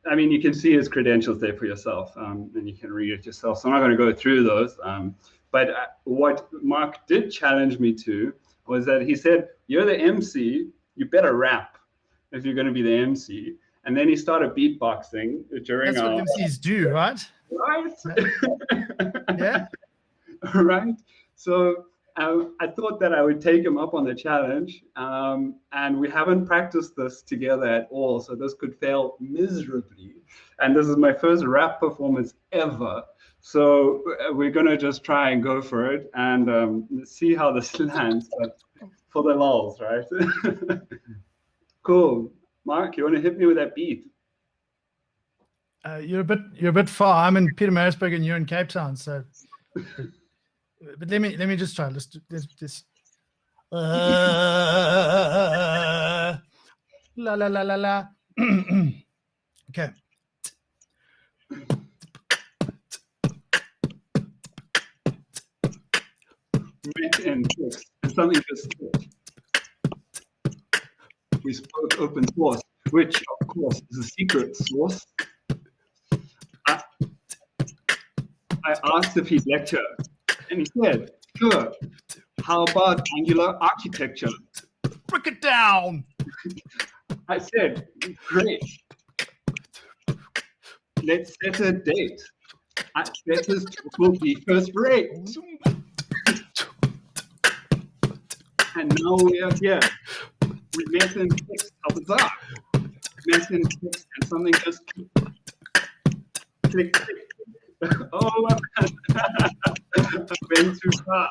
I mean, you can see his credentials there for yourself, and you can read it yourself. So I'm not going to go through those. But what Mark did challenge me to was that he said, "You're the MC. You better rap if you're going to be the MC." And then he started beatboxing during. That's what MCs do, right? Right. Yeah. Right. So I thought that I would take him up on the challenge, and we haven't practiced this together at all, so this could fail miserably. And this is my first rap performance ever, so we're gonna just try and go for it and see how this lands, but for the lulz, right? Cool. Mark, you want to hit me with that beat? You're a bit far. I'm in Pietermaritzburg and you're in Cape Town, so. But let me just try. Let's la la la la la. Okay. And something just we spoke open source, which of course is a secret source. I asked if he'd lecture, and he said, "Sure. How about Angular architecture?" Break it down. I said, "Great. Let's set a date. I bet his talk will be first rate." And now we are here with mess and text. How bizarre. Mess and text, and something just click, click. Oh, I've been too far.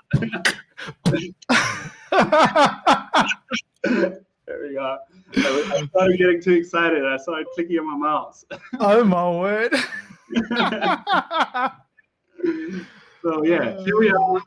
There we go. I started getting too excited. I started clicking on my mouse. Oh my word. So yeah, here we are.